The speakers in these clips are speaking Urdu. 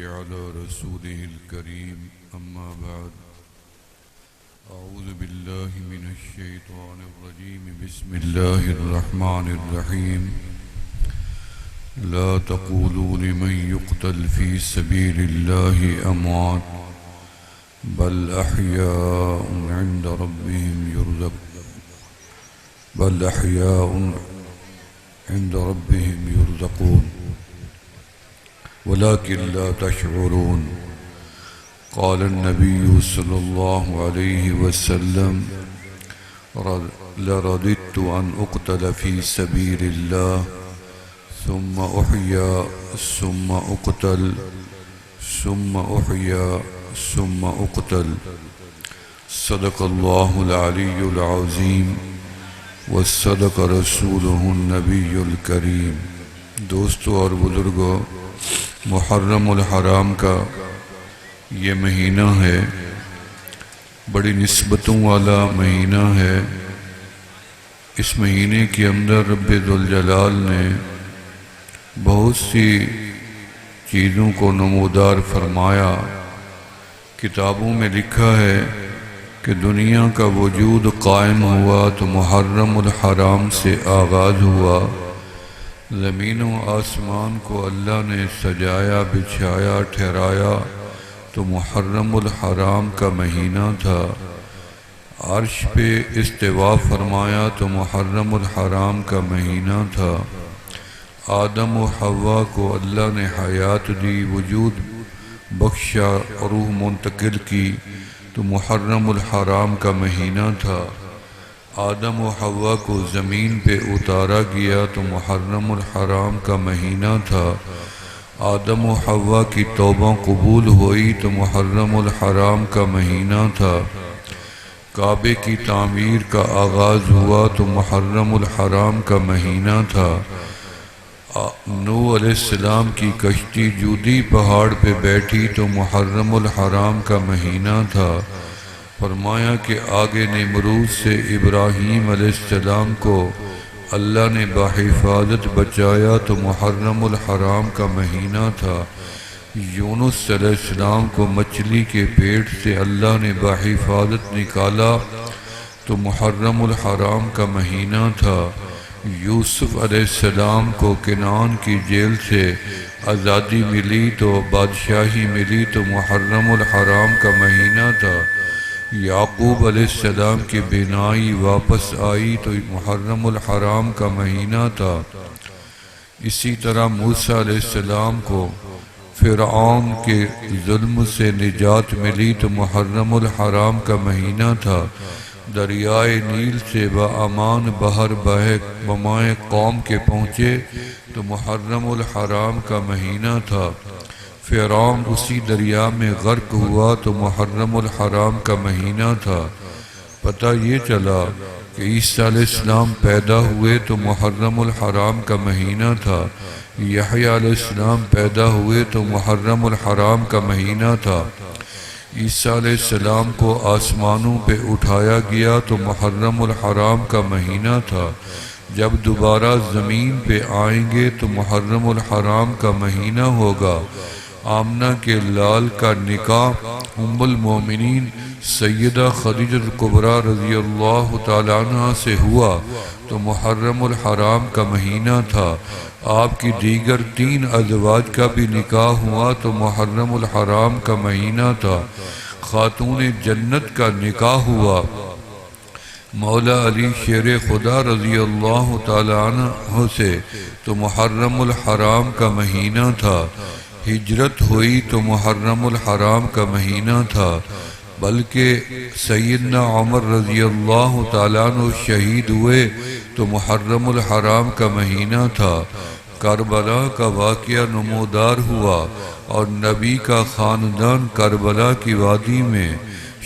على رسوله الكريم أما بعد أعوذ بالله من الشيطان الرجيم بسم الله الرحمن الرحيم لا تقولوا لمن يقتل في سبيل الله أموات بل أحياء عند ربهم يرزقون ولكن لا تشعرون قال النبي صلى الله عليه وسلم لرددت أن أقتل في سبيل الله ثم أحيا ثم أقتل ثم أحيا ثم أقتل صدق الله العلي العظيم وصدق رسوله النبي الكريم۔ دوستو اور بزرگو، محرم الحرام کا یہ مہینہ ہے، بڑی نسبتوں والا مہینہ ہے۔ اس مہینے کے اندر رب ذوالجلال نے بہت سی چیزوں کو نمودار فرمایا۔ کتابوں میں لکھا ہے کہ دنیا کا وجود قائم ہوا تو محرم الحرام سے آغاز ہوا۔ زمین و آسمان کو اللہ نے سجایا، بچھایا، ٹھہرایا تو محرم الحرام کا مہینہ تھا۔ عرش پہ استوا فرمایا تو محرم الحرام کا مہینہ تھا۔ آدم و حوا کو اللہ نے حیات دی، وجود بخشا، روح منتقل کی تو محرم الحرام کا مہینہ تھا۔ آدم و حوا کو زمین پہ اتارا گیا تو محرم الحرام کا مہینہ تھا۔ آدم و حوا کی توبہ قبول ہوئی تو محرم الحرام کا مہینہ تھا۔ کعبے کی تعمیر کا آغاز ہوا تو محرم الحرام کا مہینہ تھا۔ نوح علیہ السلام کی کشتی جودی پہاڑ پہ بیٹھی تو محرم الحرام کا مہینہ تھا۔ فرمایا کہ آگے نمرود سے ابراہیم علیہ السلام کو اللہ نے بحفاظت بچایا تو محرم الحرام کا مہینہ تھا۔ یونس علیہ السلام کو مچھلی کے پیٹ سے اللہ نے بحفاظت نکالا تو محرم الحرام کا مہینہ تھا۔ یوسف علیہ السلام کو کنعان کی جیل سے آزادی ملی تو بادشاہی ملی تو محرم الحرام کا مہینہ تھا۔ یعقوب علیہ السلام کی بینائی واپس آئی تو محرم الحرام کا مہینہ تھا۔ اسی طرح موسیٰ علیہ السلام کو فرعون کے ظلم سے نجات ملی تو محرم الحرام کا مہینہ تھا۔ دریائے نیل سے بامان بحر بمائے قوم کے پہنچے تو محرم الحرام کا مہینہ تھا۔ فرعون اسی دریا میں غرق ہوا تو محرم الحرام کا مہینہ تھا۔ پتہ یہ چلا کہ عیسیٰ علیہ السلام پیدا ہوئے تو محرم الحرام کا مہینہ تھا۔ یحییٰ علیہ السلام پیدا ہوئے تو محرم الحرام کا مہینہ تھا۔ عیسیٰ علیہ السلام کو آسمانوں پہ اٹھایا گیا تو محرم الحرام کا مہینہ تھا۔ جب دوبارہ زمین پہ آئیں گے تو محرم الحرام کا مہینہ ہوگا۔ آمنہ کے لال کا نکاح ام المومنین سیدہ خدیجہ الکبریٰ رضی اللہ تعالیٰ عنہ سے ہوا تو محرم الحرام کا مہینہ تھا۔ آپ کی دیگر 3 ازواج کا بھی نکاح ہوا تو محرم الحرام کا مہینہ تھا۔ خاتون جنت کا نکاح ہوا مولا علی شیر خدا رضی اللہ تعالیٰ عنہ سے تو محرم الحرام کا مہینہ تھا۔ ہجرت ہوئی تو محرم الحرام کا مہینہ تھا۔ بلکہ سیدنا عمر رضی اللہ تعالیٰ عنہ شہید ہوئے تو محرم الحرام کا مہینہ تھا۔ کربلا کا واقعہ نمودار ہوا اور نبی کا خاندان کربلا کی وادی میں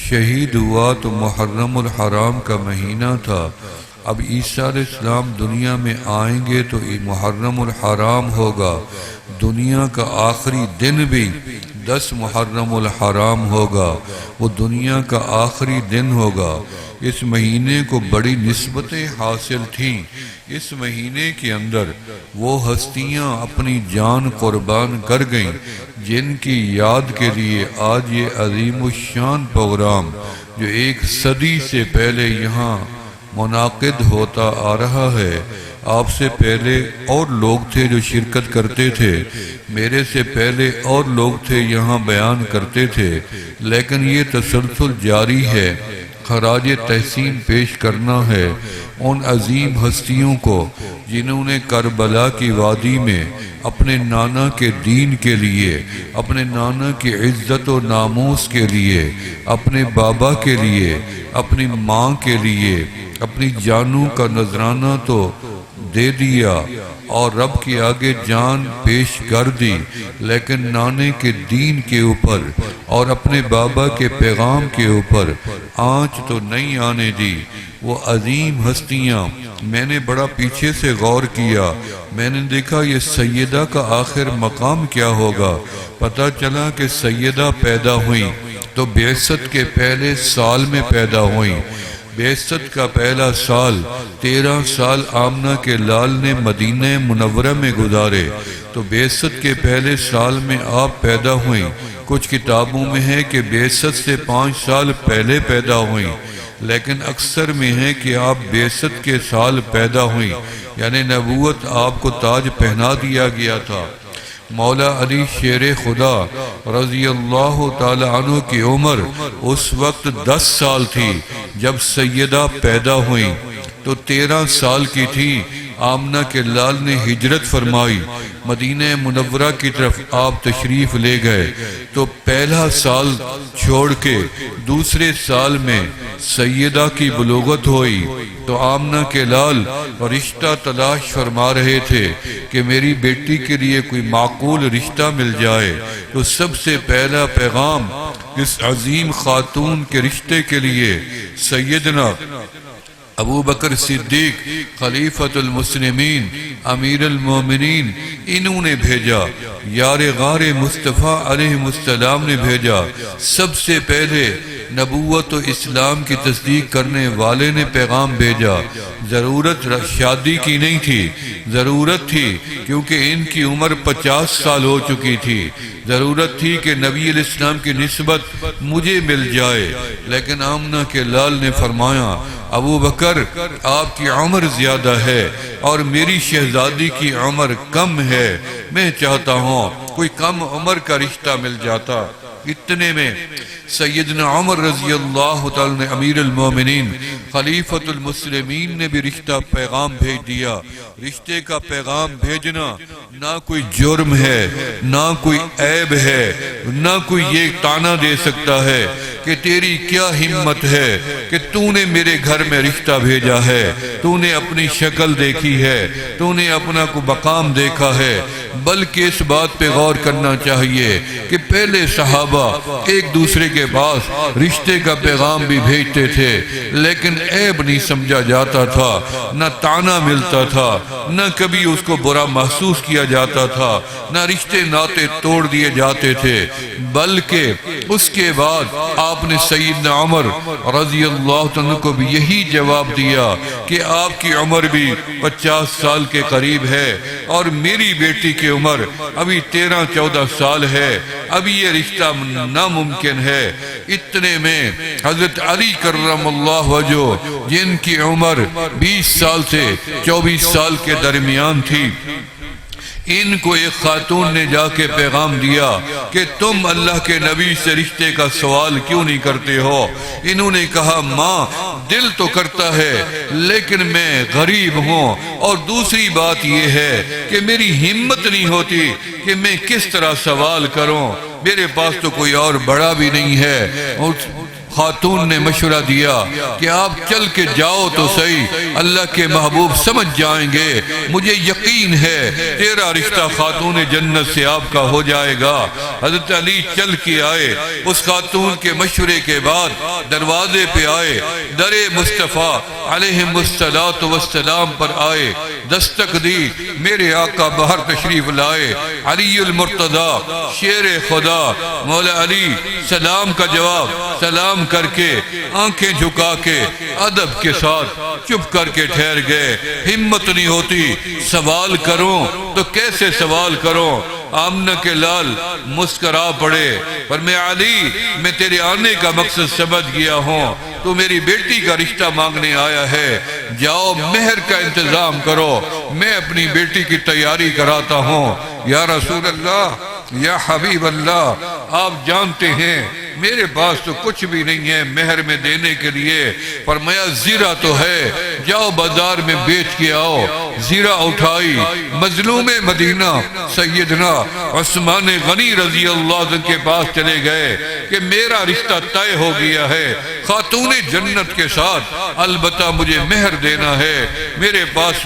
شہید ہوا تو محرم الحرام کا مہینہ تھا۔ اب عیسیٰ علیہ السلام دنیا میں آئیں گے تو محرم الحرام ہوگا۔ دنیا کا آخری دن بھی 10 محرم الحرام ہوگا، وہ دنیا کا آخری دن ہوگا۔ اس مہینے کو بڑی نسبتیں حاصل تھیں۔ اس مہینے کے اندر وہ ہستیاں اپنی جان قربان کر گئیں جن کی یاد کے لیے آج یہ عظیم الشان پروگرام جو 1 صدی سے پہلے یہاں منعقد ہوتا آ رہا ہے، آپ سے پہلے اور لوگ تھے جو شرکت کرتے تھے، میرے سے پہلے اور لوگ تھے یہاں بیان کرتے تھے، لیکن یہ تسلسل جاری ہے۔ خراج تحسین پیش کرنا ہے ان عظیم ہستیوں کو جنہوں نے کربلا کی وادی میں اپنے نانا کے دین کے لیے، اپنے نانا کی عزت و ناموس کے لیے، اپنے بابا کے لیے، اپنی ماں کے لیے اپنی جانوں کا نذرانہ تو دے دیا اور رب کے آگے جان پیش کر دی، لیکن نانے کے دین کے اوپر اور اپنے بابا کے پیغام کے اوپر آنچ تو نہیں آنے دی۔ وہ عظیم ہستیاں، میں نے بڑا پیچھے سے غور کیا، میں نے دیکھا یہ سیدہ کا آخر مقام کیا ہوگا۔ پتہ چلا کہ سیدہ پیدا ہوئیں تو بعثت کے پہلے سال میں پیدا ہوئیں۔ بعثت کا پہلا سال 13 سال آمنہ کے لال نے مدینہ منورہ میں گزارے، تو بعثت کے پہلے سال میں آپ پیدا ہوئیں۔ کچھ کتابوں میں ہے کہ بعثت سے 5 سال پہلے پیدا ہوئیں، لیکن اکثر میں ہے کہ آپ بعثت کے سال پیدا ہوئیں، یعنی نبوت آپ کو تاج پہنا دیا گیا تھا۔ مولا علی شیر خدا رضی اللہ تعالی عنہ کی عمر اس وقت 10 سال تھی جب سیدہ پیدا ہوئیں، تو 13 سال کی تھی۔ آمنہ کے لال نے ہجرت فرمائی، مدینہ منورہ کی طرف آپ تشریف لے گئے، تو پہلا سال چھوڑ کے دوسرے سال میں سیدہ کی بلوغت ہوئی، تو آمنہ کے لال رشتہ تلاش فرما رہے تھے کہ میری بیٹی کے لیے کوئی معقول رشتہ مل جائے، تو سب سے پہلا پیغام اس عظیم خاتون کے رشتے کے لیے سیدنا ابو بکر صدیق خلیفۃ المسلمین امیر المومنین انہوں نے بھیجا، یار غار مصطفیٰ علیہ السلام نے بھیجا۔ سب سے پہلے نبوت و اسلام کی تصدیق کرنے والے نے پیغام بھیجا۔ ضرورت شادی کی نہیں تھی، ضرورت تھی کیونکہ ان کی عمر 50 سال ہو چکی تھی، ضرورت تھی کہ نبی علیہ السلام کی نسبت مجھے مل جائے، لیکن آمنہ کے لال نے فرمایا ابو بکر آپ کی عمر زیادہ ہے اور میری شہزادی کی عمر کم ہے، میں چاہتا ہوں کوئی کم عمر کا رشتہ مل جاتا۔ اتنے میں سیدنا عمر رضی اللہ تعالی نے امیر المومنین خلیفۃ المسلمین نے بھی رشتہ پیغام بھیج دیا۔ رشتے کا پیغام بھیجنا نہ کوئی جرم ہے، نہ کوئی عیب ہے، نہ کوئی یہ طعنہ دے سکتا ہے کہ تیری کیا ہمت ہے کہ تو نے میرے گھر میں رشتہ بھیجا ہے، تو نے اپنی شکل دیکھی ہے، تو نے اپنا کو مقام دیکھا ہے۔ بلکہ اس بات پہ غور کرنا چاہیے کہ پہلے صحابہ ایک دوسرے کے پاس رشتے کا پیغام بھی بھیجتے تھے، لیکن عیب نہیں سمجھا جاتا تھا، نہ طعنہ ملتا تھا، نہ کبھی اس کو برا محسوس کیا جاتا تھا، نہ رشتے ناطے توڑ دیے جاتے تھے۔ بلکہ اس کے بعد آپ نے سیدنا عمر رضی اللہ عنہ کو بھی یہی جواب دیا کہ آپ کی عمر بھی 50 سال کے قریب ہے اور میری بیٹی کی عمر ابھی 13-14 سال ہے، ابھی یہ رشتہ ناممکن ہے۔ اتنے میں حضرت علی کرم اللہ وجہ جن کی عمر 20 سال سے 24 سال کے درمیان تھی، ان کو ایک خاتون نے جا کے پیغام دیا کہ تم اللہ کے نبی سے رشتے کا سوال کیوں نہیں کرتے ہو؟ انہوں نے کہا ماں دل تو کرتا ہے لیکن میں غریب ہوں، اور دوسری بات یہ ہے کہ میری ہمت نہیں ہوتی کہ میں کس طرح سوال کروں، میرے پاس تو کوئی اور بڑا بھی نہیں ہے۔ خاتون نے مشورہ دیا کہ آپ چل کے جاؤ تو صحیح، اللہ کے محبوب سمجھ جائیں گے، مجھے یقین ہے تیرا رشتہ خاتون جنت سے آپ کا ہو جائے گا۔ حضرت علی چل کے آئے، اس خاتون کے مشورے کے بعد دروازے پہ آئے، در مصطفیٰ علیہ السلام پر آئے، دستک دی، میرے آقا باہر تشریف لائے۔ علی المرتضی شیر خدا مولا علی سلام کا جواب سلام کر کے آنکھیں جھکا کے ادب کے ساتھ چپ کر کے ٹھہر گئے۔ ہمت نہیں ہوتی، سوال کروں تو کیسے سوال کروں؟ آمنہ کے لال مسکرا پڑے، فرمایا علی میں تیرے آنے کا مقصد سمجھ گیا ہوں، تو میری بیٹی کا رشتہ مانگنے آیا ہے، جاؤ مہر کا انتظام کرو، میں اپنی بیٹی کی تیاری کراتا ہوں۔ یا رسول اللہ، یا حبیب اللہ، آپ جانتے ہیں میرے پاس تو کچھ بھی نہیں ہے مہر میں دینے کے لیے۔ فرمایا زیرہ تو ہے، جاؤ بازار میں بیچ کے آؤ۔ زیرہ اٹھائی، مظلوم مدینہ سیدنا عثمان غنی رضی اللہ عنہ کے پاس چلے گئے کہ میرا رشتہ طے ہو گیا ہے خاتون جنت کے ساتھ، البتہ مجھے مہر دینا ہے، میرے پاس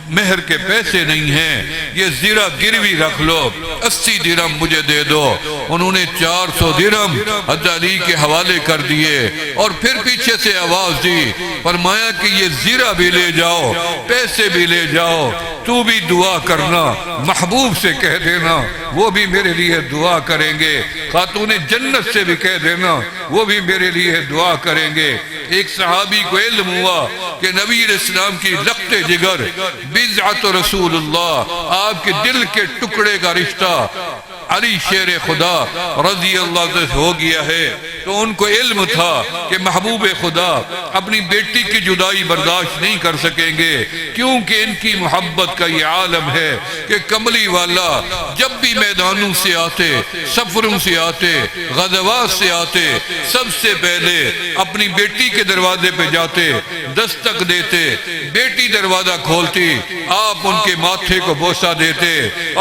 مہر کے پیسے نہیں ہیں، یہ زیرہ گروی رکھ لو، 80 درہم مجھے دے دو۔ انہوں نے 400 درہم حضرت علی کے حوالے کر دیے، اور پھر پیچھے سے آواز دی، فرمایا کہ یہ زیرہ بھی لے جاؤ، پیسے بھی لے جاؤ، تو بھی دعا کرنا، محبوب سے کہہ دینا وہ بھی میرے لیے دعا کریں گے، خاتون جنت سے بھی کہہ دینا وہ بھی میرے لیے دعا کریں گے۔ ایک صحابی کو علم ہوا کہ نبی علیہ السلام کی لخت جگر بضعت رسول اللہ، آپ کے دل کے ٹکڑے کا رشتہ علی شیر خدا رضی اللہ عنہ ہو گیا ہے، تو ان کو علم تھا کہ محبوب خدا اپنی بیٹی کی جدائی برداشت نہیں کر سکیں گے، کیونکہ ان کی محبت کا یہ عالم ہے کہ کملی والا جب بھی میدانوں سے آتے، سفروں سے آتے، غزوات سے آتے، سب سے پہلے اپنی بیٹی کے دروازے پہ جاتے، دستک دیتے، بیٹی دروازہ کھولتی، آپ ان کے ماتھے کو بوسہ دیتے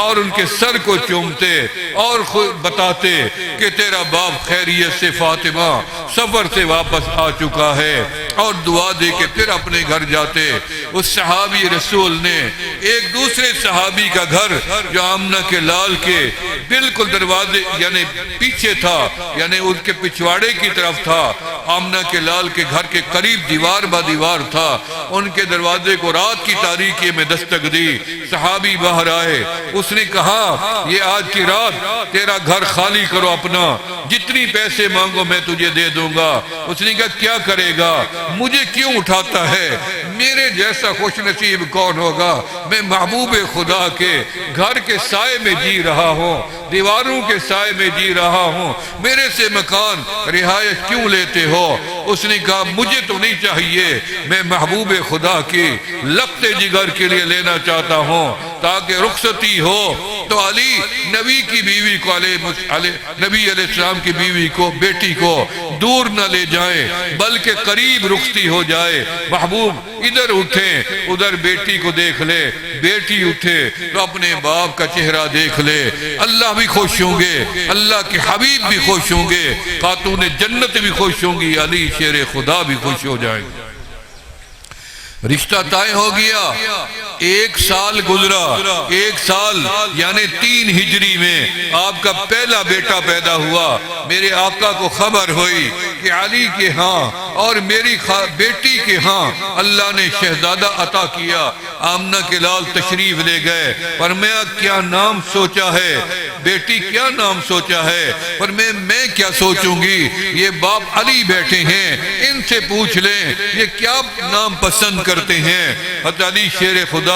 اور ان کے سر کو چومتے اور خود بتاتے کہ تیرا باپ خیریت سے فاطمہ سفر سے واپس آ چکا ہے، اور دعا دے کے پھر اپنے گھر جاتے۔ اس صحابی رسول نے ایک دوسرے صحابی کا گھر جو آمنہ کے لال کے بالکل دروازے یعنی پیچھے تھا، یعنی اس کے پچھواڑے کی طرف تھا، آمنہ کے لال کے گھر کے قریب دیوار با دیوار تھا، ان کے دروازے کو رات کی تاریکی میں دستک دی، صحابی باہر آئے، اس نے کہا یہ آج کی رات تیرا گھر خالی کرو اپنا، جتنی پیسے مانگو میں تجھے دے دوں گا۔ اس نے کہا کیا کرے گا، مجھے کیوں اٹھاتا ہے، میرے جیسا خوش نصیب کون ہوگا، میں محبوب خدا کے گھر کے سائے میں جی رہا ہوں، دیواروں کے سائے میں جی رہا ہوں، میرے سے مکان رہائش کیوں لیتے ہو؟ اس نے کہا مجھے تو نہیں چاہیے، میں محبوب خدا کی لخت جگر کے لیے لینا چاہتا ہوں تاکہ رخصتی ہو تو علی نبی کی بیوی کو نبی علیہ السلام کی بیوی کو بیٹی کو دور نہ لے جائیں بلکہ قریب رخصتی ہو جائے۔ محبوب ادھر اٹھیں ادھر بیٹی کو دیکھ لے، بیٹی اٹھے تو اپنے باپ کا چہرہ دیکھ لے، اللہ بھی خوش ہوں گے، اللہ کے حبیب بھی خوش ہوں گے، خاتون جنت بھی خوش ہوں گی، علی شیر خدا بھی خوش ہو جائیں گے۔ رشتہ طے ہو گیا، ایک سال گزرا، ایک سال یعنی 3 ہجری میں آپ کا پہلا بیٹا پیدا ہوا۔ میرے آقا کو خبر ہوئی کہ علی کے ہاں اور میری بیٹی کے ہاں اللہ نے شہزادہ عطا کیا۔ آمنہ کے لال تشریف لے گئے، فرمایا کیا نام سوچا ہے بیٹی، کیا نام سوچا ہے؟ فرمایا میں کیا سوچوں گی، یہ باپ علی بیٹھے ہیں، ان سے پوچھ لیں یہ کیا نام پسند کرتے ہیں۔ حضرت علی شیر خدا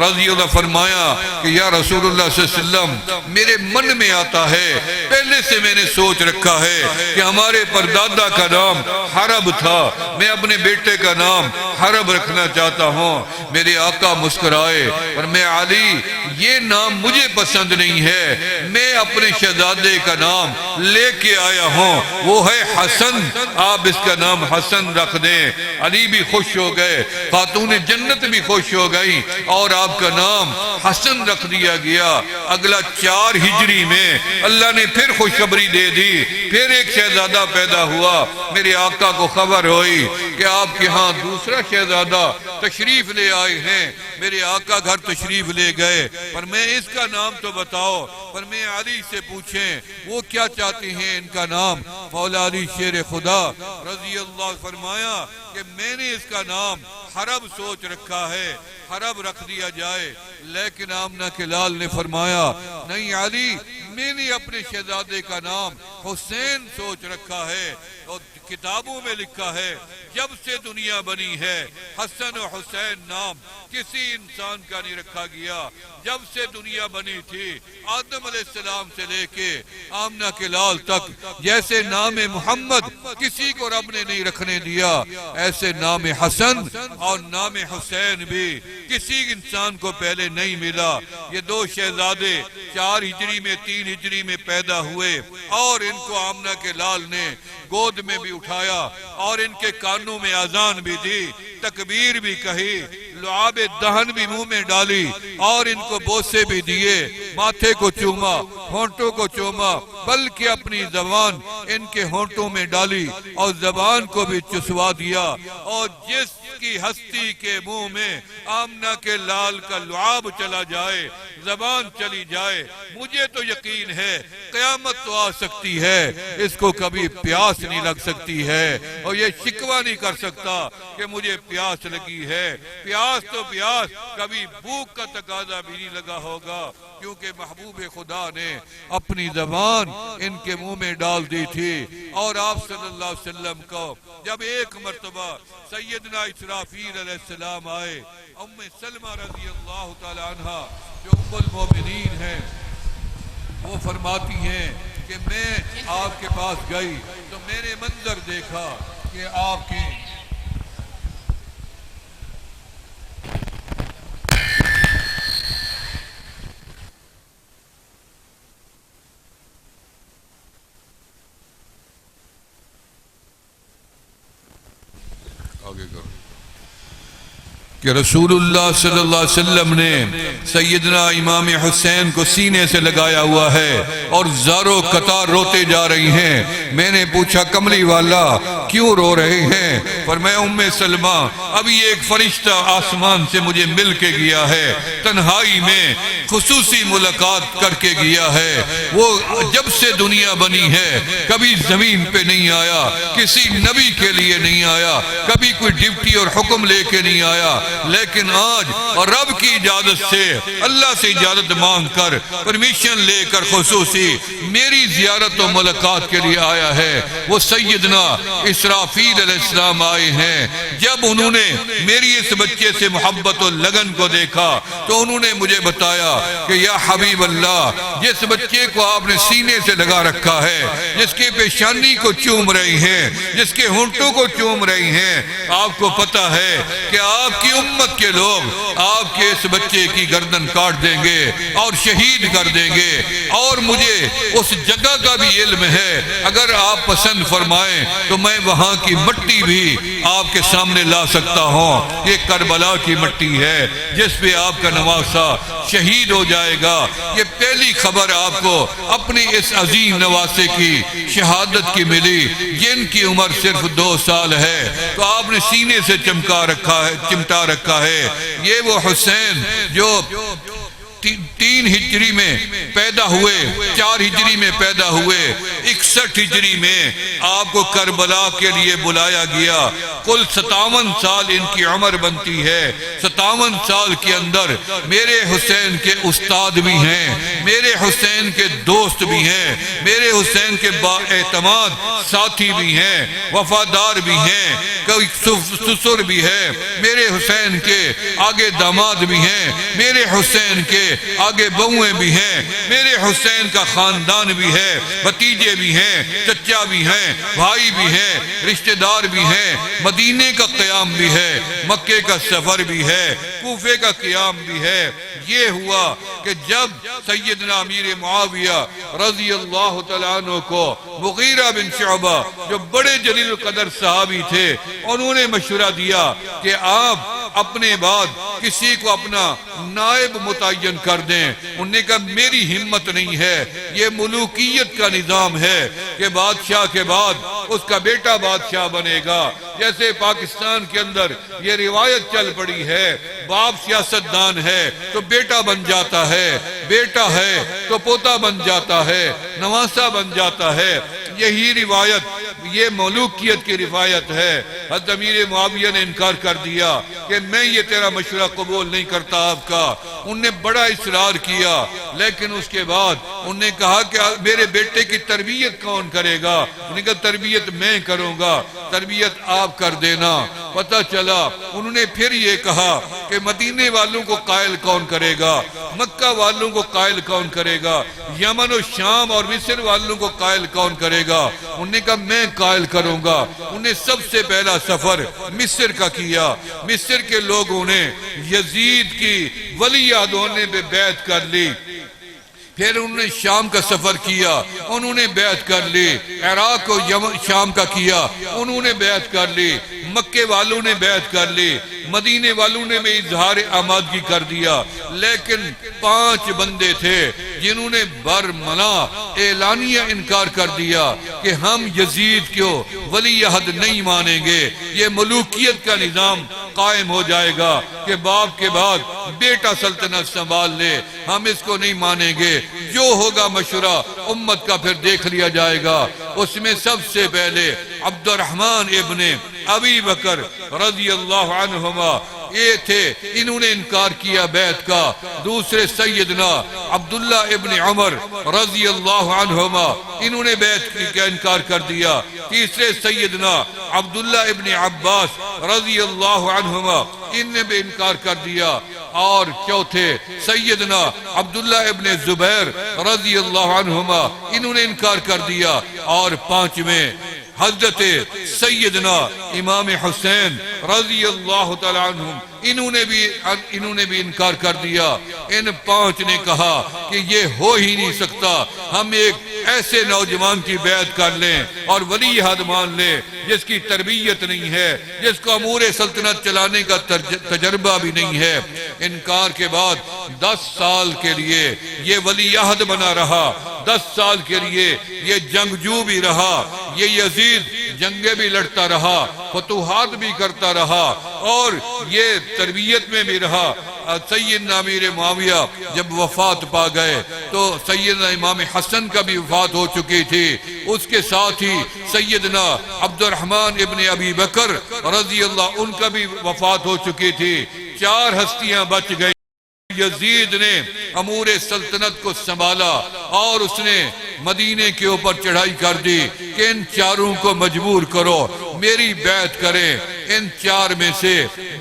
رضی اللہ فرمایا کہ یا رسول اللہ صلی اللہ علیہ وسلم میرے من میں آتا ہے، پہلے سے میں نے سوچ رکھا ہے کہ ہمارے پردادا کا نام حرب تھا، میں اپنے بیٹے کا نام حرب رکھنا چاہتا ہوں۔ میرے آقا مسکرائے اور میں علی یہ نام مجھے پسند نہیں ہے، میں اپنے شہزادے کا نام لے کے آیا ہوں، وہ ہے حسن، آپ اس کا نام حسن رکھ دیں۔ علی بھی خوش ہو گئے، خاتون جنت بھی خوش ہو گئی اور آپ کا نام حسن رکھ دیا گیا۔ اگلا 4 ہجری میں اللہ نے پھر خوشخبری دے دی، پھر ایک شہزادہ پیدا ہوا۔ میرے آقا کو خبر ہوئی کہ آپ کے ہاں دوسرا شہزادہ تشریف لے آئے ہیں۔ میرے آقا گھر تشریف لے گئے، پر میں اس کا نام تو بتاؤ، پر میں علی سے پوچھیں وہ کیا چاہتے ہیں ان کا نام۔ مولا علی شیر خدا رضی اللہ فرمایا کہ میں نے اس کا نام حرب سوچ رکھا ہے، حرب رکھ دیا جائے، لیکن آمنہ کے لال نے فرمایا نہیں علی، میں نے اپنے شہزادے کا نام حسین سوچ رکھا ہے، اور کتابوں میں لکھا ہے جب سے دنیا بنی ہے حسن و حسین نام کسی انسان کا نہیں رکھا گیا. جب سے دنیا بنی تھی آدم علیہ السلام سے لے کے آمنہ کے لال تک جیسے نام محمد کسی کو رب نے نہیں رکھنے دیا، ایسے نام حسن اور نام حسین بھی کسی انسان کو پہلے نہیں ملا. یہ دو شہزادے 4 ہجری میں 3 ہجری میں پیدا ہوئے اور ان کو آمنہ کے لال نے گود میں بھی اٹھایا اور ان کے کانوں میں اذان بھی دی، تکبیر بھی کہی، لعاب دہن بھی منہ میں ڈالی اور ان کو بوسے بھی دیے، ماتھے کو چوما، ہونٹوں کو چوما، بلکہ اپنی زبان ان کے ہونٹوں میں ڈالی اور زبان کو بھی چسوا دیا. اور جس کی ہستی کے منہ میں آمنہ کے لال کا لعاب چلا جائے، زبان چلی جائے، مجھے تو یقین ہے قیامت تو آ سکتی ہے، اس کو کبھی پیاس نہیں لگ سکتی ہے اور یہ شکوہ نہیں کر سکتا کہ مجھے پیاس لگی ہے. پیاس تو پیاس، کبھی بھوک کا تقاضا بھی نہیں لگا ہوگا، کیونکہ محبوب خدا نے اپنی زبان ان کے منہ میں ڈال دی تھی. اور آپ صلی اللہ علیہ وسلم کو جب ایک مرتبہ سیدنا اسرافیل علیہ السلام آئے، ام سلمہ رضی اللہ تعالی عنہ جو ام المومنین ہیں، وہ فرماتی ہیں کہ میں آپ کے پاس گئی تو میں نے منظر دیکھا کہ آپ کی آگے کرو کہ رسول اللہ صلی اللہ علیہ وسلم نے سیدنا امام حسین کو سینے سے لگایا ہوا ہے اور زاروں قطار روتے جا رہی ہیں. میں نے پوچھا کملی والا کیوں رو رہے ہیں؟ فرمایا ام سلمہ ابھی ایک فرشتہ آسمان سے مجھے مل کے گیا ہے، تنہائی میں خصوصی ملاقات کر کے گیا ہے. وہ جب سے دنیا بنی ہے کبھی زمین پہ نہیں آیا، کسی نبی کے لیے نہیں آیا، کبھی کوئی ڈیوٹی اور حکم لے کے نہیں آیا، لیکن آج اور رب کی اجازت سے اللہ سے اجازت مانگ کر پرمیشن لے کر خصوصی میری زیارت و ملاقات کے لیے آیا ہے. وہ سیدنا اسرافیل علیہ السلام آئے ہیں. جب انہوں نے میری اس بچے سے محبت و لگن کو دیکھا تو انہوں نے مجھے بتایا کہ یا حبیب اللہ، جس بچے کو آپ نے سینے سے لگا رکھا ہے، جس کے پیشانی کو چوم رہی ہیں، جس کے ہونٹوں کو چوم رہی ہیں، آپ کو پتا ہے کہ آپ کی امت کے لوگ آپ کے اس بچے کی گردن کاٹ دیں گے اور شہید کر دیں گے. اور مجھے اس جگہ کا بھی علم ہے، اگر آپ پسند فرمائیں تو میں وہاں کی مٹی بھی آپ کے سامنے لا سکتا ہوں. یہ کربلا کی مٹی ہے جس پہ آپ کا نواسہ شہید ہو جائے گا. یہ پہلی خبر آپ کو اپنی اس عظیم نواسے کی شہادت کی ملی جن کی عمر صرف 2 سال ہے، تو آپ نے سینے سے چمٹا رکھا ہے. یہ وہ حسین جو 3 ہجری میں پیدا ہوئے، 4 ہجری میں پیدا ہوئے، 61 ہجری میں آپ کو کربلا کے لیے بلایا گیا. کل 57 سال ان کی عمر بنتی ہے. 57 سال کے اندر میرے حسین کے استاد بھی ہیں، میرے حسین کے دوست بھی ہیں، میرے حسین کے با اعتماد ساتھی بھی ہیں، وفادار بھی ہیں، کوئی سسر بھی ہے، میرے حسین کے آگے داماد بھی ہیں، میرے حسین کے آگے بہویں بھی ہیں، میرے حسین کا خاندان بھی ہے، بھتیجے بھی ہیں، چچا بھی ہیں، بھائی بھی ہیں، رشتہ دار بھی ہیں. مدینے کا قیام بھی ہے، مکے کا سفر بھی ہے، کوفے کا قیام بھی ہے. یہ ہوا کہ جب سیدنا امیر معاویہ رضی اللہ تعالیٰ عنہ کو مغیرہ بن شعبہ جو بڑے جلیل القدر صحابی تھے، انہوں نے مشورہ دیا کہ آپ اپنے بعد کسی کو اپنا نائب متعین کر دیں. انہوں نے کہا میری ہمت نہیں ہے، یہ ملوکیت کا نظام ہے کہ بادشاہ کے بعد اس کا بیٹا بادشاہ بنے گا. جیسے پاکستان کے اندر یہ روایت چل پڑی ہے، باپ سیاستدان ہے تو بیٹا بن جاتا ہے، بیٹا ہے تو پوتا بن جاتا ہے، نواسہ بن جاتا ہے. یہی روایت یہ ملوکیت کی رفایت ہے۔ حضرت امیر معاویہ نے انکار کر دیا کہ میں یہ تیرا مشورہ قبول نہیں کرتا آپ کا۔ انہوں نے بڑا اصرار کیا، لیکن اس کے بعد انہوں نے کہا کہ میرے بیٹے کی تربیت کون کرے گا؟ انہوں نے کہا تربیت میں کروں گا، تربیت آپ کر دینا۔ پتہ چلا انہوں نے پھر یہ کہا کہ مدینے والوں کو قائل کون کرے گا، مکہ والوں کو قائل کون کرے گا، یمن و شام اور مصر والوں کو قائل کون کرے گا؟ انہوں نے کہا میں قائل کروں گا۔ انہوں نے سب سے پہلا سفر مصر کا کیا۔ مصر کے لوگوں نے یزید کی ولی عہد ہونے پہ بیعت کر لی۔ پھر انہوں نے شام کا سفر کیا، انہوں نے بیعت کر لی۔ عراق و شام کا کیا، انہوں نے بیعت کر لی۔ مکے والوں نے بیعت کر لی، مدینے والوں نے بھی اظہار آمادگی کر دیا۔ لیکن 5 بندے تھے جنہوں نے برملا اعلانیہ انکار کر دیا کہ ہم یزید کو ولی عہد نہیں مانیں گے، یہ ملوکیت کا نظام قائم ہو جائے گا کہ باپ کے بعد بیٹا سلطنت سنبھال لے، ہم اس کو نہیں مانیں گے، جو ہوگا مشورہ امت کا پھر دیکھ لیا جائے گا۔ اس میں سب سے پہلے عبد الرحمن ابن ابی بکر رضی اللہ عنہما یہ تھے، انہوں نے انکار کیا بیعت کا۔ دوسرے سیدنا عبداللہ ابن عمر رضی اللہ عنہما، انہوں نے بیعت کا انکار کر دیا۔ تیسرے سیدنا عبداللہ ابن عباس رضی اللہ عنہما، ان نے بھی انکار کر دیا۔ اور چوتھے سیدنا عبداللہ ابن زبیر رضی اللہ عنہما، انہوں نے انکار کر دیا۔ اور 5ویں حضرت سیدنا امام حسین رضی اللہ تعالیٰ عنہم، انہوں نے بھی انکار کر دیا۔ ان 5 نے کہا کہ یہ ہو ہی نہیں سکتا، ہم ایک ایسے نوجوان کی بیعت کر لیں اور ولی عہد مان لیں جس کی تربیت نہیں ہے، جس کو امور سلطنت چلانے کا تجربہ بھی نہیں ہے۔ انکار کے بعد 10 سال کے لیے یہ ولی عہد بنا رہا، 10 سال کے لیے یہ جنگجو بھی رہا، یہ یزید جنگیں بھی لڑتا رہا، فتوحات بھی کرتا رہا، اور یہ تربیت میں بھی رہا۔ سیدنا امیر معاویہ جب وفات پا گئے تو سیدنا امام حسن کا بھی وفات ہو چکی تھی، اس کے ساتھ ہی سیدنا عبد الرحمن ابن ابی بکر رضی اللہ ان کا بھی وفات ہو چکی تھی۔ 4 ہستیاں بچ گئی۔ یزید نے امور سلطنت کو سنبھالا اور اس نے مدینے کے اوپر چڑھائی کر دی کہ ان 4 کو مجبور کرو میری بیعت کریں۔ ان 4 میں سے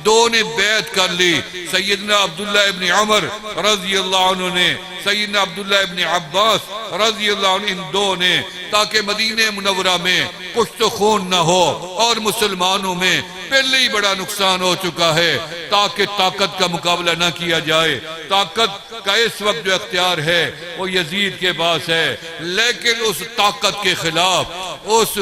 2 نے بیعت کر لی، سیدنا عبداللہ ابن عمر رضی اللہ عنہ نے، سیدنا عبداللہ ابن عباس رضی اللہ عنہ، ان 2 نے، تاکہ مدینہ منورہ میں کشت و خون نہ ہو اور مسلمانوں میں پہلے ہی بڑا نقصان ہو چکا ہے، تاکہ طاقت کا مقابلہ نہ کیا جائے۔ طاقت کا اس وقت جو اختیار ہے وہ یزید کے پاس ہے، لیکن اس طاقت کے خلاف، اس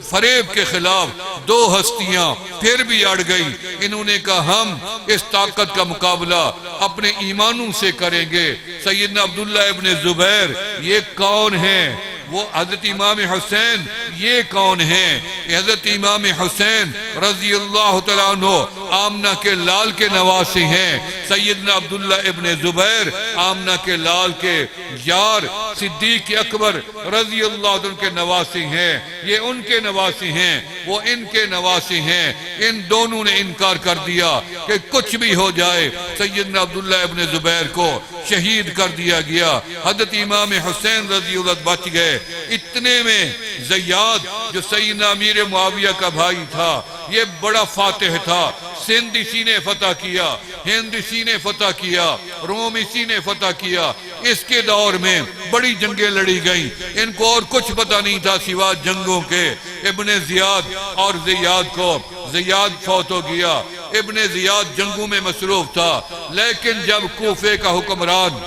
فریب کے خلاف 2 ہستیاں پھر بھی اڑ گئی۔ انہوں نے کہا ہم اس طاقت کا مقابلہ اپنے ایمانوں سے کریں گے۔ سیدنا عبداللہ ابن زبیر یہ کون ہیں؟ وہ حضرت امام حسین یہ کون ہیں؟ حضرت امام حسین رضی اللہ تعالیٰ عنہ آمنہ کے لال کے نواسی ہیں۔ سیدنا عبداللہ ابن زبیر آمنہ کے لال کے یار صدیق اکبر رضی اللہ عنہ کے نواسی ہیں، یہ ان کے نواسی ہیں، وہ ان کے نواسی ہیں۔ ان دونوں نے انکار کر دیا کہ کچھ بھی ہو جائے سیدنا عبداللہ ابن زبیر کو شہید کر دیا گیا۔ حضرت امام حسین رضی اللہ عنہ بچ گئے۔ اتنے میں زیاد جو سیدنا امیر معاویہ کا بھائی تھا، یہ بڑا فاتح تھا، سندھ اسی نے فتح کیا، ہند اسی نے فتح کیا، روم اسی نے فتح کیا۔ اس کے دور میں بڑی جنگیں لڑی گئیں، ان کو اور کچھ پتہ نہیں تھا سوا جنگوں کے۔ ابن زیاد اور زیاد کو، زیاد فوت ہو گیا، ابن زیاد جنگوں میں مصروف تھا، لیکن جب کوفے کا حکمران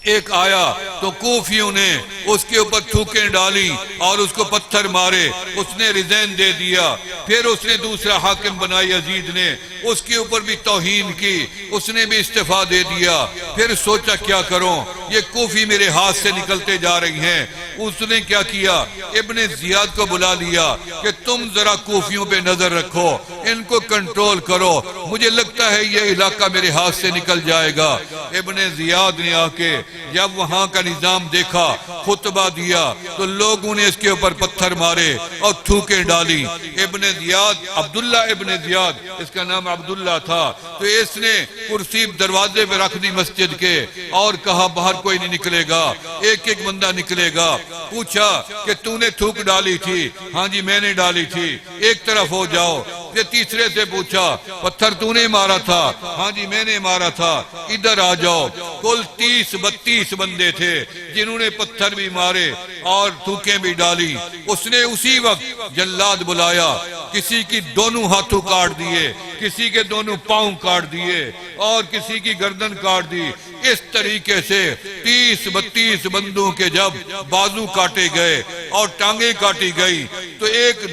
ایک آیا تو کوفیوں نے اس کے اوپر تھوکیں ڈالی اور اس کو پتھر مارے، اس نے ریزائن دے دیا۔ پھر اس نے دوسرا حاکم بنا یزید نے، اس کے اوپر بھی توہین کی، اس نے بھی استعفیٰ دے دیا۔ پھر سوچا کیا کروں، یہ کوفی میرے ہاتھ سے نکلتے جا رہی ہیں۔ اس نے کیا کیا، ابن زیاد کو بلا لیا کہ تم ذرا کوفیوں پہ نظر رکھو، ان کو کنٹرول کرو، مجھے لگتا ہے یہ علاقہ میرے ہاتھ سے نکل جائے گا۔ ابن زیاد نے آ کے جب وہاں کا نظام دیکھا، خطبہ دیا تو لوگوں نے اس کے اوپر پتھر مارے اور تھوکیں ڈالی۔ ابن زیاد، عبداللہ ابن زیاد، اس کا نام عبداللہ تھا، تو اس نے کرسی دروازے پہ رکھ دی مسجد کے اور کہا باہر کوئی نہیں نکلے گا، ایک ایک بندہ نکلے گا۔ پوچھا کہ تو نے تھوک ڈالی تھی؟ ہاں جی میں نے ڈالی تھی، ایک طرف ہو جاؤ۔ یہ تیسرے سے پوچھا پتھر تو نے مارا تھا؟ ہاں جی میں نے مارا تھا، ادھر آ جاؤ۔ کل 30-32 بندے تھے جنہوں نے پتھر بھی مارے اور تھوکیں بھی ڈالی۔ اس نے اسی وقت جلاد بلایا، کسی کی دونوں ہاتھوں کاٹ دیے، کسی کے دونوں پاؤں کاٹ دیے اور کسی کی گردن کاٹ دی۔ اس طریقے سے 30-32 بندوں کے جب بازو کاٹے گئے اور ٹانگیں کاٹی گئی تو ایک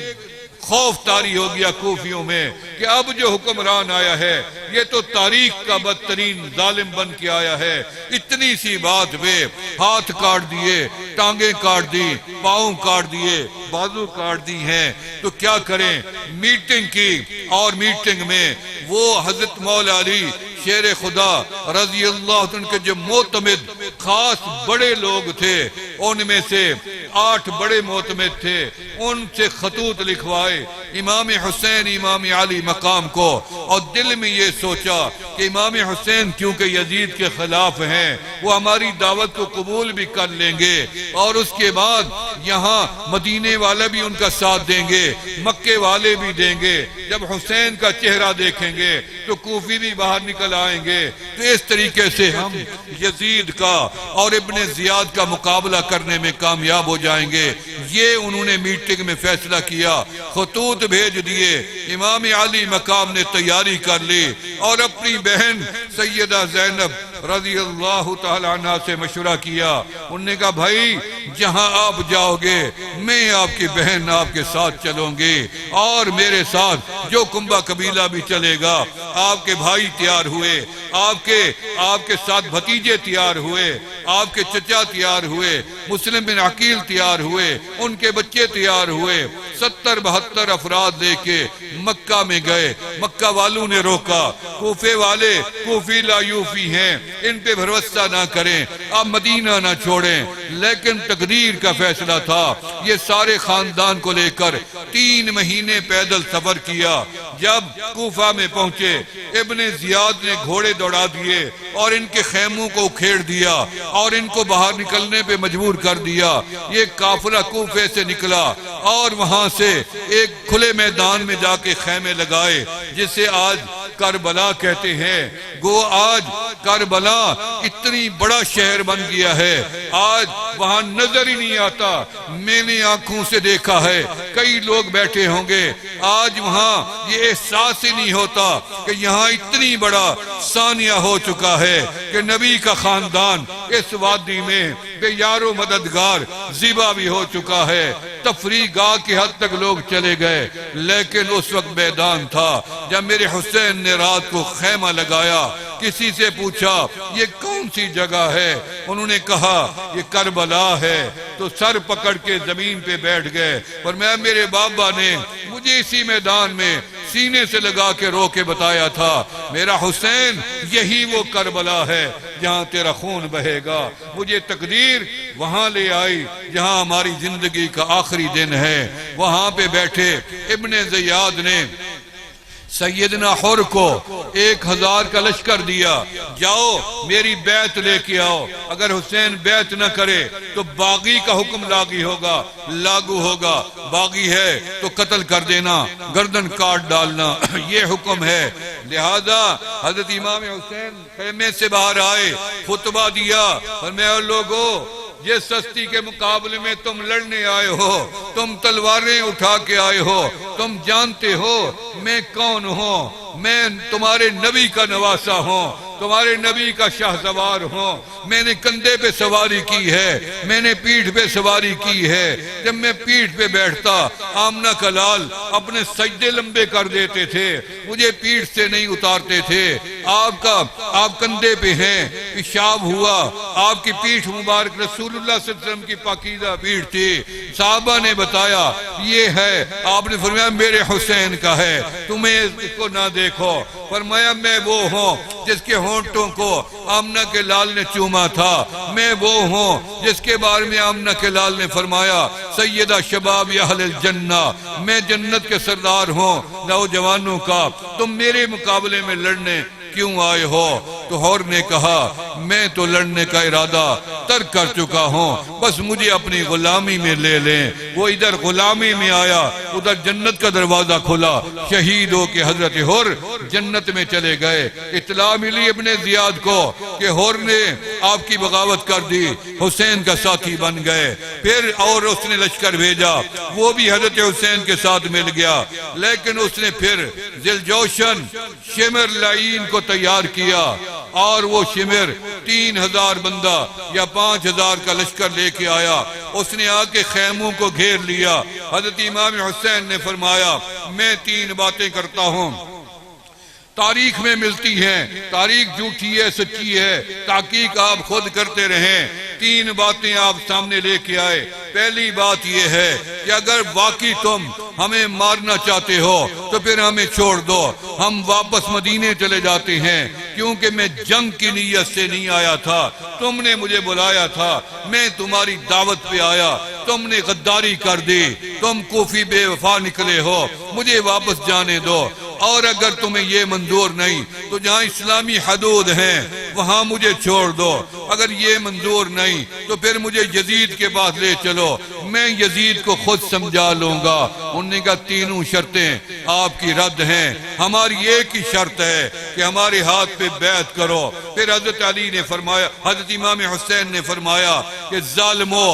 خوف طاری ہو گیا کوفیوں میں کہ اب جو حکمران آیا ہے یہ تو تاریخ کا بدترین ظالم بن کے آیا ہے۔ اتنی سی بات پہ ہاتھ کاٹ دیے، ٹانگیں کاٹ دی، پاؤں کاٹ دیے، بازو کاٹ دی ہیں، تو کیا کریں؟ میٹنگ کی اور میٹنگ میں وہ حضرت مولا علی شیر خدا رضی اللہ عنہ کے جو معتمد خاص بڑے لوگ تھے، ان میں سے 8 بڑے معتمد تھے، ان سے خطوط لکھوائے امام حسین امام علی مقام کو، اور دل میں یہ سوچا کہ امام حسین کیونکہ یزید کے خلاف ہیں وہ ہماری دعوت کو قبول بھی کر لیں گے، اور اس کے بعد یہاں مدینے والے بھی ان کا ساتھ دیں گے، مکے والے بھی دیں گے، جب حسین کا چہرہ دیکھیں گے تو کوفی بھی باہر نکل آئیں گے، تو اس طریقے سے ہم یزید کا اور ابن زیاد کا مقابلہ کرنے میں کامیاب ہو جائیں گے۔ یہ انہوں نے میٹنگ میں فیصلہ کیا، خطوط بھیج دیے، امام علی مقام نے تیاری کر لی اور اپنی بہن سیدہ زینب رضی اللہ تعالی عنہ سے مشورہ کیا۔ انہوں نے کہا بھائی جہاں آپ جاؤ گے میں آپ کی بہن آپ کے ساتھ چلوں گی، اور میرے ساتھ جو کنبہ قبیلہ بھی چلے گا۔ آپ کے بھائی تیار ہوئے، آپ کے ساتھ بھتیجے تیار ہوئے، آپ کے چچا تیار ہوئے، مسلم بن عقیل تیار ہوئے، ان کے بچے تیار ہوئے، 70-72 افراد لے کے مکہ میں گئے۔ مکہ والوں نے روکا، کوفے والے کوفی لا یوفی ہیں، ان پہ بھروسہ نہ کریں، آپ مدینہ نہ چھوڑیں، لیکن تقدیر کا فیصلہ تھا۔ یہ سارے خاندان کو لے کر 3 مہینے پیدل سفر کیا۔ جب کوفہ میں پہنچے ابن زیاد نے گھوڑے دوڑا دیے اور ان کے خیموں کو کھیڑ دیا اور ان کو باہر نکلنے پہ مجبور کر دیا۔ یہ قافلہ کوفے سے نکلا اور وہاں سے ایک کھلے میدان میں جا کے خیمے لگائے، جسے آج کربلا کہتے ہیں۔ گو آج کربلا اتنی بڑا شہر بن گیا ہے، آج وہاں نظر ہی نہیں آتا۔ میں نے آنکھوں سے دیکھا ہے، کئی لوگ بیٹھے ہوں گے، آج وہاں یہ احساس ہی نہیں ہوتا کہ یہاں اتنی بڑا ثانیہ ہو چکا ہے کہ نبی کا خاندان اس وادی میں بے یار و مددگار زیبا بھی ہو چکا ہے۔ تفریح گاہ کی حد تک لوگ چلے گئے، لیکن اس وقت میدان تھا۔ جب میرے حسین نے رات کو خیمہ لگایا، کسی سے پوچھا یہ کون سی جگہ ہے؟ انہوں نے کہا یہ کربلا ہے، تو سر پکڑ کے زمین پہ بیٹھ گئے۔ اور میرے بابا نے مجھے اسی میدان میں سینے سے لگا کے رو کے بتایا تھا، میرا حسین یہی وہ کربلا ہے جہاں تیرا خون بہے گا۔ مجھے تقدیر وہاں لے آئی جہاں ہماری زندگی کا آخری دن ہے۔ وہاں پہ بیٹھے ابن زیاد نے سیدنا حر کو 1000 کا لشکر دیا، جاؤ میری بیعت لے کے آؤ، اگر حسین بیعت نہ کرے تو باغی کا حکم لاگو ہوگا، باغی ہے تو قتل کر دینا، گردن کاٹ ڈالنا، یہ حکم ہے۔ لہذا حضرت امام حسین خیمے سے باہر آئے، خطبہ دیا، اور میں لوگوں جس سستی کے مقابلے میں تم لڑنے آئے ہو، تم تلواریں اٹھا کے آئے ہو، تم جانتے ہو میں کون ہوں؟ میں تمہارے نبی کا نواسا ہوں، تمہارے نبی کا شاہ سوار ہوں۔ میں نے کندھے پہ سواری کی ہے، میں نے پیٹھ پہ سواری کی ہے۔ جب میں پیٹھ پہ بیٹھتا آمنہ کا لال اپنے سجدے لمبے کر دیتے تھے، مجھے پیٹھ سے نہیں اتارتے تھے۔ آپ کندھے پہ ہیں، پیشاب ہوا، آپ کی پیٹھ مبارک رسول اللہ صلی اللہ علیہ وسلم کی پاکیزہ پیٹھ تھی، صحابہ نے بتایا یہ ہے، آپ نے فرمایا میرے حسین کا ہے، تمہیں اس کو نہ دیکھو۔ فرمایا میں وہ ہوں جس کے ہونٹوں کو آمنہ کے لال نے چوما تھا، میں وہ ہوں جس کے بارے میں آمنہ کے لال نے فرمایا سیدہ شباب اہل الجنہ، میں جنت کے سردار ہوں نوجوانوں کا، تم میرے مقابلے میں لڑنے کیوں آئے ہو؟ تو حور نے کہا میں تو لڑنے کا ارادہ ترک کر چکا ہوں، بس مجھے اپنی غلامی میں لے لیں۔ وہ ادھر غلامی میں آیا، ادھر جنت کا دروازہ کھلا، شہید ہو کے حضرت حر جنت میں چلے گئے۔ اطلاع ملی ابن زیاد کو کہ حر نے آپ کی بغاوت کر دی، حسین کا ساتھی بن گئے۔ پھر اور اس نے لشکر بھیجا، وہ بھی حضرت حسین کے ساتھ مل گیا، لیکن اس نے پھر ذیلجوشن شمر لعین کو تیار کیا، اور وہ شمر 3000 بندہ یا 5000 کا لشکر لے کے آیا۔ اس نے آ کے خیموں کو گھیر لیا۔ حضرت امام حسین نے فرمایا میں 3 باتیں کرتا ہوں، تاریخ میں ملتی ہیں، تاریخ جھوٹی ہے سچی ہے، تحقیق آپ خود کرتے رہیں۔ 3 باتیں آپ سامنے لے کے آئے۔ پہلی بات یہ ہے کہ اگر واقعی تم ہمیں مارنا چاہتے ہو تو پھر ہمیں چھوڑ دو، ہم واپس مدینے چلے جاتے ہیں، کیونکہ میں جنگ کی نیت سے نہیں آیا تھا، تم نے مجھے بلایا تھا، میں تمہاری دعوت پہ آیا، تم نے غداری کر دی، تم کوفی بے وفا نکلے ہو، مجھے واپس جانے دو۔ اور اگر تمہیں یہ منظور نہیں تو جہاں اسلامی حدود ہیں وہاں مجھے چھوڑ دو، اگر یہ منظور نہیں تو پھر مجھے یزید کے پاس لے چلو، میں یزید کو خود سمجھا لوں گا۔ انہوں نے کہا 3 شرطیں آپ کی رد ہیں، ہماری ایک ہی شرط ہے کہ ہمارے ہاتھ پہ بیعت کرو۔ پھر حضرت علی نے فرمایا، حضرت امام حسین نے فرمایا کہ ظالمو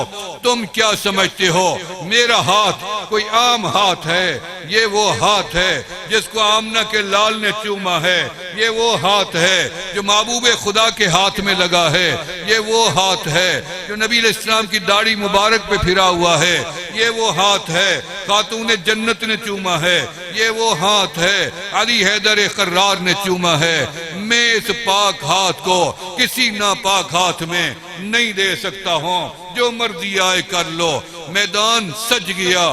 تم کیا سمجھتے ہو، میرا ہاتھ کوئی عام ہاتھ ہے، یہ وہ ہاتھ ہے جس کو آمنہ کے لال نے چوما ہے، یہ وہ ہاتھ ہے جو محبوب خدا کے ہاتھ میں لگا ہے، یہ وہ ہاتھ ہے جو نبی علیہ السلام کی داڑھی مبارک پہ پھرا ہوا ہے، یہ وہ ہاتھ ہے خاتون جنت نے چوما ہے، یہ وہ ہاتھ ہے علی حیدر قرار نے چوما ہے۔ میں اس پاک ہاتھ کو کسی ناپاک ہاتھ میں نہیں دے سکتا ہوں، جو مرضی آئے کر لو۔ میدان سج گیا،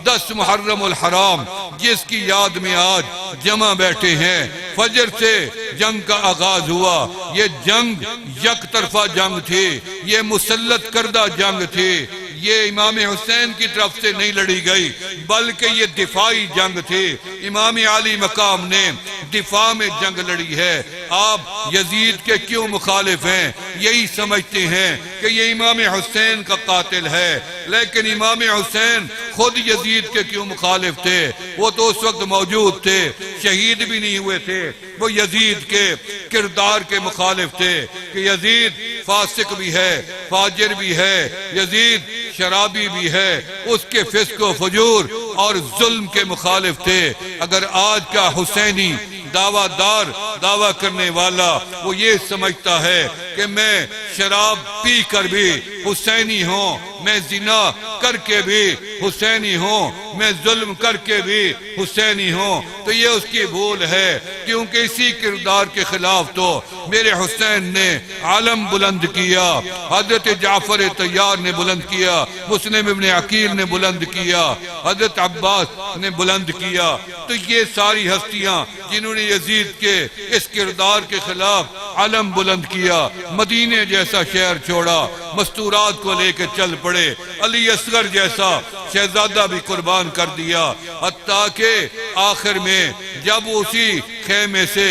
10 محرم الحرام جس کی یاد میں آج جمع بیٹھے ہیں، فجر سے جنگ کا آغاز ہوا۔ یہ جنگ یک طرفہ جنگ تھی، یہ مسلط کردہ جنگ تھی، یہ امام حسین کی طرف سے نہیں لڑی گئی بلکہ یہ دفاعی جنگ تھی۔ امام عالی مقام نے دفاع میں جنگ لڑی ہے۔ آپ یزید کے کیوں مخالف ہیں؟ یہی سمجھتے ہیں کہ یہ امام حسین کا قاتل ہے، لیکن امام حسین خود یزید کے کیوں مخالف تھے؟ وہ تو اس وقت موجود تھے، شہید بھی نہیں ہوئے تھے، وہ یزید کے کردار کے مخالف تھے کہ یزید فاسق بھی ہے، فاجر بھی ہے، یزید شرابی بھی ہے، اس کے فسق و فجور اور ظلم کے مخالف تھے۔ اگر آج کا حسینی دعویٰ کرنے والا وہ یہ سمجھتا ہے کہ میں شراب پی کر بھی حسینی ہوں، میں زنا کر کے بھی حسینی ہوں، میں ظلم کر کے بھی حسینی ہوں، تو یہ اس کی بھول ہے، کیونکہ اسی کردار کے خلاف تو میرے حسین نے علم بلند کیا، حضرت جعفر طیار نے بلند کیا، مسلم ابن عقیل نے بلند کیا، حضرت عباس نے بلند کیا۔ تو یہ ساری ہستیاں جنہوں نے یزید کے اس کردار کے خلاف علم بلند کیا، مدینے جیسا شہر چھوڑا، مستورات کو لے کے چل پڑے، علی اصغر جیسا شہزادہ بھی قربان کر دیا، حتیٰ کہ آخر میں جب اسی خیمے سے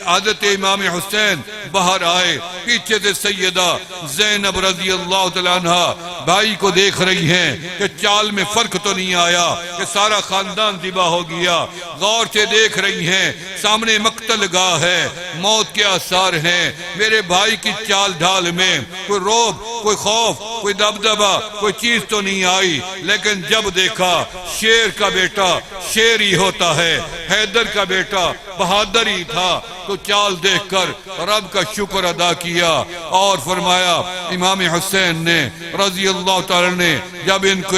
حضرت امام حسین باہر آئے، پیچھے سے سیدہ زینب رضی اللہ تعالیٰ عنہ بھائی کو دیکھ رہی ہیں کہ چال میں فرق تو نہیں آیا کہ سارا خاندان ذبح ہو گیا، غور سے دیکھ رہی ہیں سامنے مقتل گاہ ہے، موت کے آثار ہیں، میرے بھائی کی چال ڈھال میں کوئی روب، کوئی خوف، کوئی دبدبہ، کوئی چیز تو نہیں آئی، لیکن جب دیکھا شیر کا بیٹا شیر ہی ہوتا ہے، حیدر کا بیٹا بہادر ہی تھا، تو چال دیکھ کر رب کا شکر ادا کیا اور فرمایا امام حسین نے رضی اللہ تعالی نے جب ان کو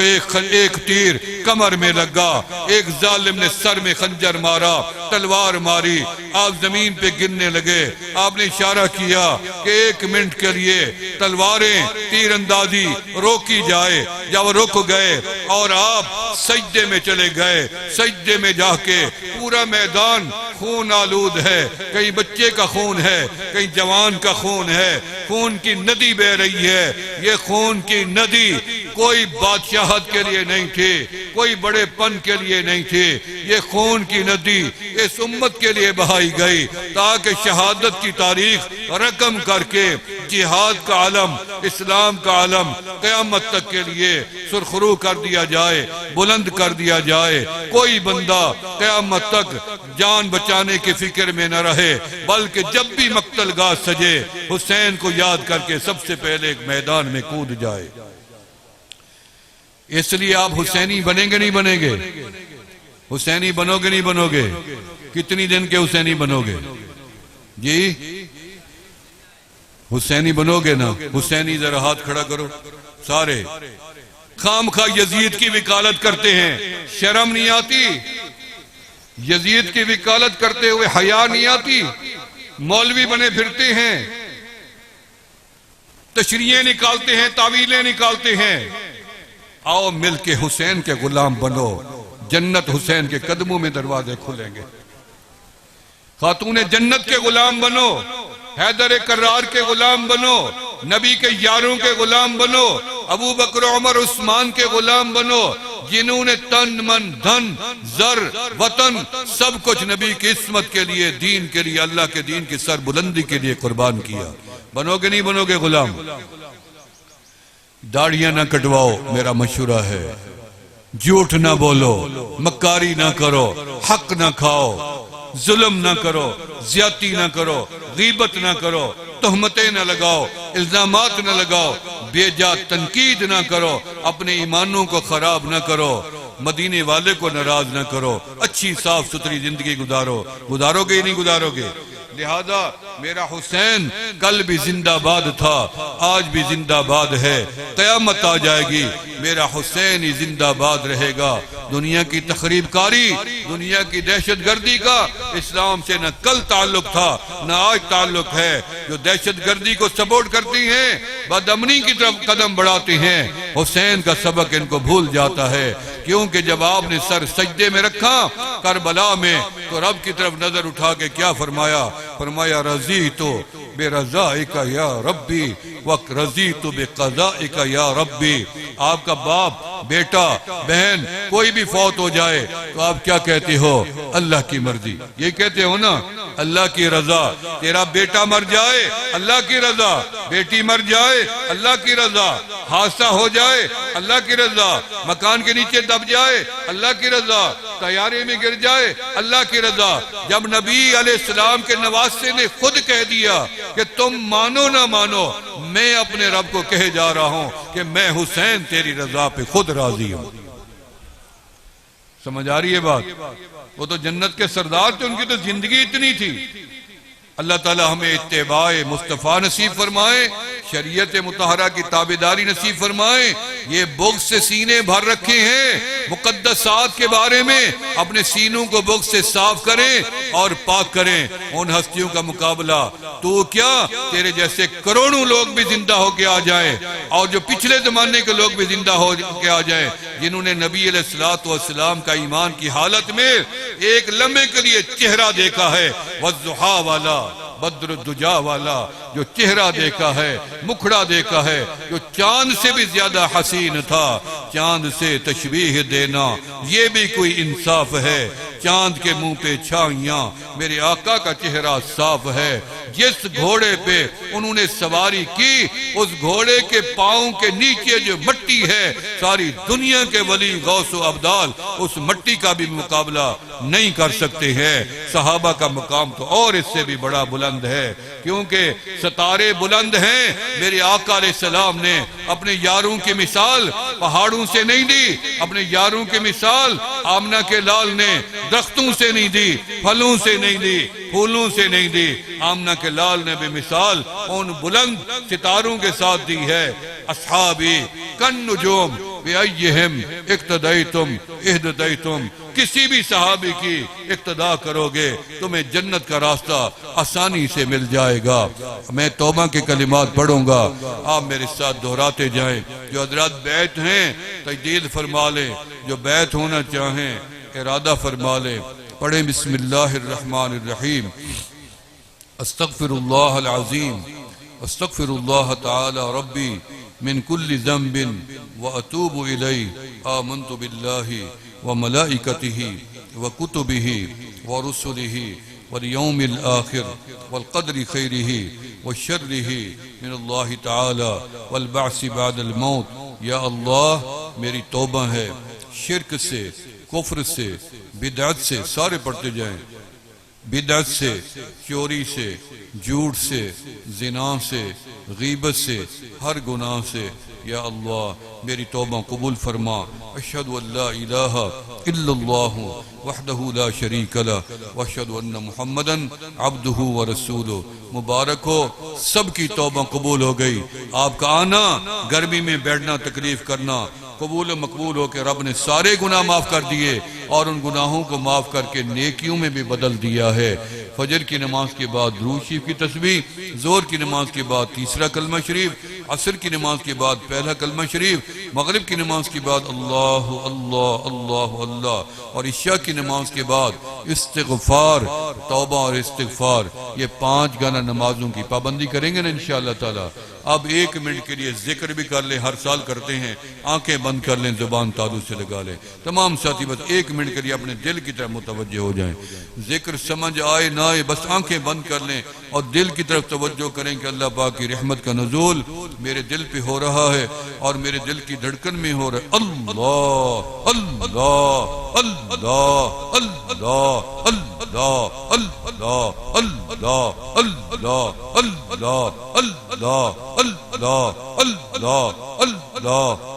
ایک تیر کمر میں لگا، ایک ظالم نے سر میں خنجر مارا، تلوار ماری، آپ زمین پہ گرنے لگے، آپ نے اشارہ کیا کہ 1 منٹ کے لیے تلواریں تیر اندازی روکی جائے، جب رک گئے اور آپ سجدے میں چلے گئے، سجدے میں جا کے پورا میدان خون آلود ہے، کہیں بچے کا خون ہے، کہیں جوان کا خون ہے، خون کی ندی بہ رہی ہے۔ یہ خون کی ندی کوئی بادشاہت کے لیے نہیں تھی، کوئی بڑے پن کے لیے نہیں تھی، یہ خون کی ندی اس امت کے لیے بہائی گئی تاکہ شہادت کی تاریخ رقم کر کے جہاد کا علم، اسلام کا علم قیامت تک کے لیے سرخرو کر دیا جائے، بلند کر دیا جائے۔ کوئی بندہ قیامت تک جان بچانے کی فکر میں نہ رہے، بلکہ جب بھی مقتل گاہ سجے حسین کو یاد کر کے سب سے پہلے ایک میدان میں کود جائے۔ اس لیے آپ حسینی بنیں گے نہیں بنیں گے؟ حسینی بنو گے نہیں بنو گے؟ کتنی دن کے حسینی بنو گے؟ جی حسینی بنو گے نا؟ حسینی ذرا ہاتھ کھڑا کرو سارے۔ خام خواہ یزید کی وکالت کرتے ہیں، شرم نہیں آتی؟ یزید کی وکالت کرتے ہوئے حیا نہیں آتی؟ مولوی بنے پھرتے ہیں، تشریحیں نکالتے ہیں، تعویلیں نکالتے ہیں۔ آؤ مل کے حسین کے غلام بنو، جنت حسین کے قدموں میں دروازے کھلیں گے۔ خاتون جنت کے غلام بنو، حیدر کرار کے غلام بنو، نبی کے یاروں کے غلام بنو، ابو بکر عمر عثمان کے غلام بنو، جنہوں نے تن من دھن زر وطن سب کچھ نبی کی عصمت کے لیے، دین کے لیے، اللہ کے دین کی سر بلندی کے لیے قربان کیا۔ بنو گے نہیں بنو گے غلام؟ داڑیاں نہ کٹواؤ، میرا مشورہ ہے، جھوٹ نہ بولو، مکاری نہ کرو، حق نہ کھاؤ، ظلم نہ کرو، زیادتی نہ کرو، غیبت نہ کرو، تہمتیں نہ لگاؤ، الزامات نہ لگاؤ، بے جا تنقید نہ کرو، اپنے ایمانوں کو خراب نہ کرو، مدینے والے کو ناراض نہ کرو، اچھی صاف ستھری زندگی گزارو گے نہیں گزارو گے؟ لہذا میرا حسین کل بھی زندہ باد تھا، آج بھی زندہ باد ہے، قیامت آ جائے گی میرا حسین ہی زندہ باد رہے گا۔ دنیا کی تخریب کاری، دنیا کی دہشت گردی کا اسلام سے نہ کل تعلق تھا نہ آج تعلق ہے۔ جو دہشت گردی کو سپورٹ کرتی ہیں، بدامنی کی طرف قدم بڑھاتی ہیں، حسین کا سبق ان کو بھول جاتا ہے، کیونکہ جب آپ نے سر سجدے میں رکھا کربلا میں تو رب کی طرف نظر اٹھا کے کیا فرمایا؟ فرمایا رضیتو بے رضائک یا ربی رضیتو بے قضائک یا ربی۔ آپ کا باپ، بیٹا، بہن کوئی بھی فوت ہو جائے تو آپ کیا کہتے ہو؟ اللہ کی مرضی، یہ کہتے ہو نا، اللہ کی رضا۔ تیرا بیٹا مر جائے اللہ کی رضا، بیٹی مر جائے اللہ کی رضا، حادثہ ہو جائے اللہ کی رضا، مکان کے نیچے دب جائے اللہ کی رضا، طیارے میں گر جائے اللہ کی رضا۔ جب نبی علیہ السلام کے نواسے نے خود کہہ دیا کہ تم مانو نہ مانو، میں اپنے رب کو کہے جا رہا ہوں کہ میں حسین تیری رضا پہ خود راضی ہوں۔ سمجھ آ رہی ہے بات؟ وہ تو جنت کے سردار تھے، ان کی تو زندگی اتنی تھی۔ اللہ تعالی ہمیں اتباع مصطفیٰ نصیب فرمائے، شریعت مطہرہ کی تابعداری نصیب فرمائے۔ یہ بغض سے سینے بھر رکھے ہیں، مقدسات کے بارے میں اپنے سینوں کو بغض سے صاف کریں اور پاک کریں۔ ان ہستیوں کا مقابلہ تو کیا، تیرے جیسے کروڑوں لوگ بھی زندہ ہو کے آ جائیں، اور جو پچھلے زمانے کے لوگ بھی زندہ ہو کے آ جائیں، جنہوں نے نبی علیہ السلام کا ایمان کی حالت میں ایک لمحے کے لیے چہرہ دیکھا ہے، والضحیٰ والا، بدر الدجا والا، جو چہرہ دیکھا ہے، مکھڑا دیکھا ہے، جو چاند سے بھی زیادہ حسین تھا۔ چاند سے تشبیہ دینا یہ بھی کوئی انصاف ہے؟ چاند کے منہ پہ چھائیاں، میرے آقا کا چہرہ صاف ہے۔ جس گھوڑے پہ انہوں نے سواری کی، اس گھوڑے کے پاؤں کے نیچے جو مٹی ہے، ساری دنیا کے ولی غوث و ابدال اس مٹی کا بھی مقابلہ نہیں کر سکتے ہیں۔ صحابہ کا مقام تو اور اس سے بھی بڑا بلند ہے، کیونکہ ستارے بلند ہیں۔ میرے آقا علیہ السلام نے اپنے یاروں کی مثال پہاڑوں سے نہیں دی، اپنے یاروں کی مثال آمنہ کے لال نے درختوں سے نہیں دی، پھلوں سے نہیں دی، پھولوں سے نہیں دی۔ آمنہ کے لال نے بھی مثال ان بلند ستاروں کے ساتھ دی ہے۔ اصحابی کن نجوم، بِأَيِّهِمْ اِقْتَدَيْتُمْ اِهْدَدَيْتُمْ، کسی بھی صحابی کی اقتداء کرو گے تمہیں جنت کا راستہ آسانی سے مل جائے گا۔ میں توبہ کے کلمات پڑھوں گا، آپ میرے ساتھ دہراتے جائیں۔ جو حضرات بیعت ہیں تجدید فرما لیں، جو بیعت ہونا چاہیں ارادہ فرما لیں۔ پڑھیں بسم اللہ الرحمن الرحیم۔ استغفر اللہ العظیم، استغفر اللہ تعالی ربی من کل ذنب واتوب الیہ، آمنت باللہ وملائکتہ وکتبہ ورسلہ والیوم الآخر والقدر خیرہ وشرہ من اللہ تعالی والبعث بعد الموت۔ یا اللہ میری توبہ ہے شرک سے، کفر سے، بدعت سے، سارے پڑھتے جائیں، بدعت سے، چوری سے، جھوٹ سے، زنا سے، غیبت سے، ہر گناہ سے۔ یا اللہ میری توبہ قبول فرما۔ اشہد ان لا الہ الا اللہ وحدہ لا شریک لہ واشہد ان محمدا عبدہ ورسولہ۔ مبارک ہو، سب کی توبہ قبول ہو گئی۔ آپ کا آنا، گرمی میں بیٹھنا، تکلیف کرنا، قبول و مقبول ہو کے رب نے سارے گناہ معاف کر دیے اور ان گناہوں کو معاف کر کے نیکیوں میں بھی بدل دیا ہے۔ فجر کی نماز کے بعد درود شریف کی تسبیح، ظہر کی نماز کے بعد تیسرا کلمہ شریف، عصر کی نماز کے بعد پہلا کلمہ شریف، مغرب کی نماز کے بعد اللہ اللہ اللہ اللہ، اور عشاء کی نماز کے بعد استغفار، توبہ اور استغفار۔ یہ 5 گانا نمازوں کی پابندی کریں گے نا انشاءاللہ تعالی۔ اب 1 منٹ کے لیے ذکر بھی کر لیں، ہر سال کرتے ہیں، آنکھیں بند کر لیں، زبان تالو سے لگا لیں۔ تمام ساتھی بس 1 منٹ کے لیے اپنے دل کی طرف متوجہ ہو جائیں۔ ذکر سمجھ آئے نہ آئے بس آنکھیں بند کر لیں اور دل کی طرف توجہ کریں کہ اللہ پاک کی رحمت کا نزول میرے دل پہ ہو رہا ہے اور میرے دل کی دھڑکن میں ہو رہا ہے۔ اللہ اللہ اللہ اللہ اللہ اللہ اللہ اللہ اللہ اللہ اللہ اللہ اللہ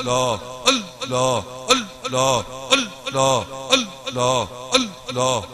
اللہ اللہ اللہ اللہ اللہ اللہ۔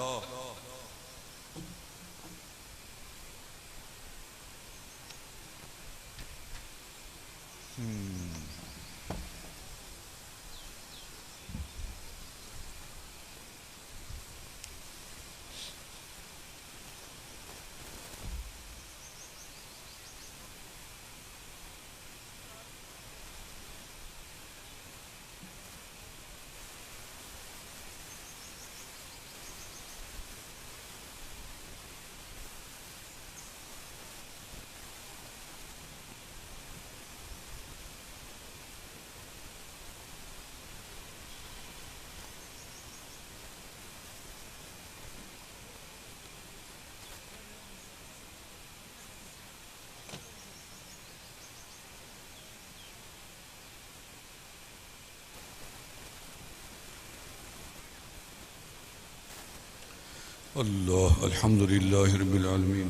اللہ الحمدللہ رب العالمین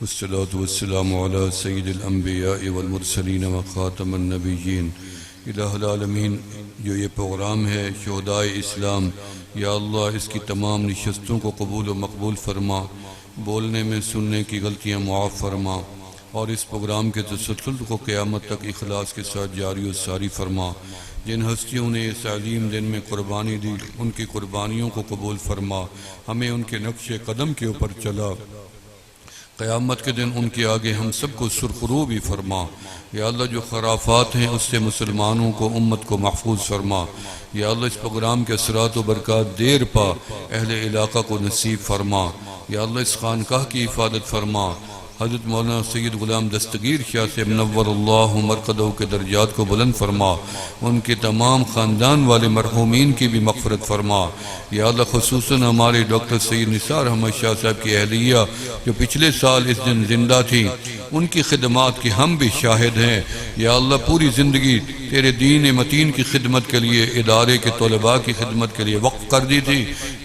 والصلاة والسلام علی سید الانبیاء والمرسلین وخاتم النبیین۔ الہ العالمین، جو یہ پروگرام ہے شہدائے اسلام، یا اللہ اس کی تمام نشستوں کو قبول و مقبول فرما، بولنے میں سننے کی غلطیاں معاف فرما، اور اس پروگرام کے تسلسل کو قیامت تک اخلاص کے ساتھ جاری و ساری فرما۔ جن ہستیوں نے اس عظیم دن میں قربانی دی ان کی قربانیوں کو قبول فرما، ہمیں ان کے نقش قدم کے اوپر چلا، قیامت کے دن ان کے آگے ہم سب کو سرخرو بھی فرما۔ یا اللہ جو خرافات ہیں اس سے مسلمانوں کو، امت کو محفوظ فرما۔ یا اللہ اس پروگرام کے اثرات و برکات دیر پا اہل علاقہ کو نصیب فرما۔ یا اللہ اس خانقاہ کی حفاظت فرما۔ حضرت مولانا سید غلام دستگیر شاہ سے منور اللہ مرقدہ کے درجات کو بلند فرما، ان کے تمام خاندان والے مرحومین کی بھی مغفرت فرما۔ یا اللہ خصوصاً ہمارے ڈاکٹر سید نثار احمد شاہ صاحب کی اہلیہ جو پچھلے سال اس دن زندہ تھی، ان کی خدمات کی ہم بھی شاہد ہیں۔ یا اللہ پوری زندگی تیرے دین متین کی خدمت کے لیے، ادارے کے طلباء کی خدمت کے لیے وقف کر دی تھی۔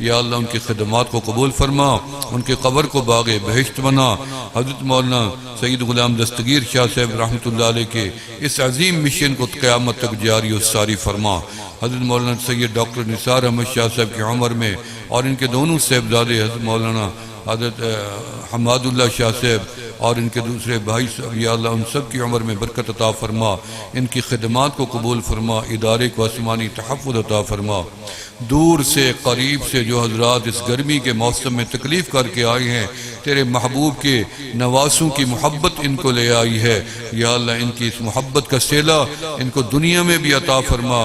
یا اللہ ان کی خدمات کو قبول فرما، ان کے قبر کو باغ بہشت بنا۔ حضرت مولانا سید غلام دستگیر شاہ صاحب رحمۃ اللہ علیہ کے اس عظیم مشن کو قیامت تک جاری و ساری فرما۔ حضرت مولانا سید ڈاکٹر نثار احمد شاہ صاحب کی عمر میں اور ان کے دونوں صاحبزادے حضرت مولانا حضرت حماد اللہ شاہ صاحب اور ان کے دوسرے بھائی یا اللہ ان سب کی عمر میں برکت عطا فرما، ان کی خدمات کو قبول فرما، ادارے کو آسمانی تحفظ عطا فرما۔ دور سے قریب سے جو حضرات اس گرمی کے موسم میں تکلیف کر کے آئے ہیں، تیرے محبوب کے نواسوں کی محبت ان کو لے آئی ہے، یا اللہ ان کی اس محبت کا صلہ ان کو دنیا میں بھی عطا فرما،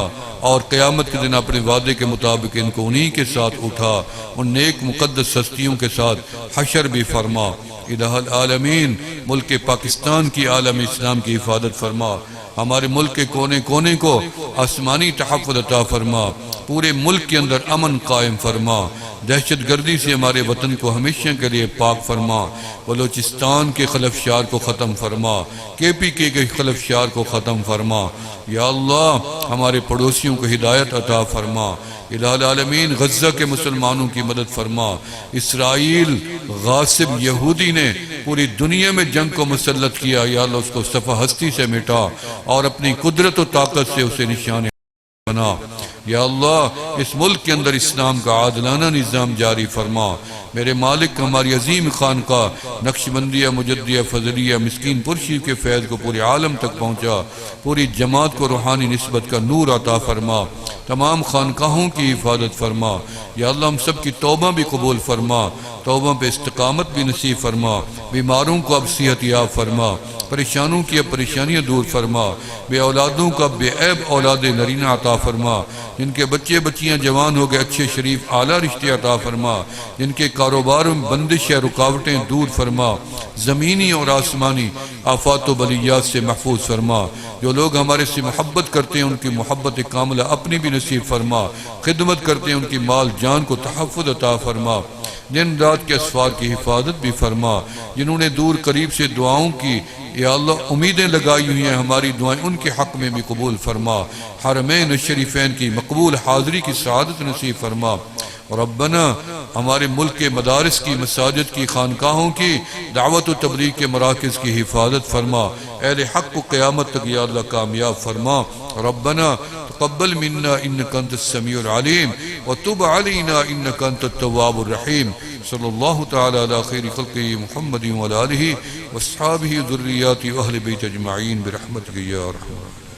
اور قیامت کے دن اپنے وعدے کے مطابق ان کو انہی کے ساتھ اٹھا، ان نیک مقدس ہستیوں کے ساتھ حشر بھی فرما۔ الہ العالمین، ملک پاکستان کی عالم اسلام کی حفاظت فرما، ہمارے ملک کے کونے کونے کو آسمانی تحفظ عطا فرما، پورے ملک کے اندر امن قائم فرما، دہشت گردی سے ہمارے وطن کو ہمیشہ کے لیے پاک فرما، بلوچستان کے خلفشار کو ختم فرما، KPK کے خلفشار کو ختم فرما، یا اللہ ہمارے پڑوسیوں کو ہدایت عطا فرما۔ الہ العالمین، غزہ کے مسلمانوں کی مدد فرما۔ اسرائیل غاصب یہودی نے پوری دنیا میں جنگ کو مسلط کیا، یا اللہ اس کو صفحہ ہستی سے مٹا اور اپنی قدرت و طاقت سے اسے نشان بنا۔ یا اللہ اس ملک کے اندر اسلام کا عادلانہ نظام جاری فرما۔ میرے مالک ہماری عظیم خانقاہ نقشبندیہ مجدیہ فضلیہ مسکین پرشی کے فیض کو پورے عالم تک پہنچا، پوری جماعت کو روحانی نسبت کا نور عطا فرما، تمام خانقاہوں کی حفاظت فرما۔ یا اللہ ہم سب کی توبہ بھی قبول فرما، توبہ پہ استقامت بھی نصیب فرما، بیماروں کو اب صحت یاب فرما، پریشانوں کی اب پریشانیاں دور فرما، بے اولادوں کا بے عیب اولاد نرینہ عطا فرما، جن کے بچے بچیاں جوان ہو گئے اچھے شریف اعلیٰ رشتے عطا فرما، جن کے کاروباروں میں بندش یا رکاوٹیں دور فرما، زمینی اور آسمانی آفات و بلیات سے محفوظ فرما۔ جو لوگ ہمارے سے محبت کرتے ہیں ان کی محبت کاملہ اپنی بھی نصیب فرما، خدمت کرتے ہیں ان کی مال جان کو تحفظ عطا فرما، دن رات کے اسفار کی حفاظت بھی فرما، جنہوں نے دور قریب سے دعاؤں کی یا اللہ امیدیں لگائی ہوئی ہیں، ہماری دعائیں ان کے حق میں بھی قبول فرما، حرمین شریفین کی مقبول حاضری کی سعادت نصیب فرما۔ ربنا ہمارے ملک کے مدارس کی، مساجد کی، خانقاہوں کی، دعوت و تبلیغ کے مراکز کی حفاظت فرما، اہل حق کو قیامت تک یا اللہ کامیاب فرما۔ ربنا تقبل منا انك انت السميع العليم وتب علينا انك انت التواب الرحيم۔ صلی اللہ تعالی علی خیر خلقہ محمد وعلی آلہ واصحابہ ذریات اہل بیت اجمعین برحمتک یا ارحم۔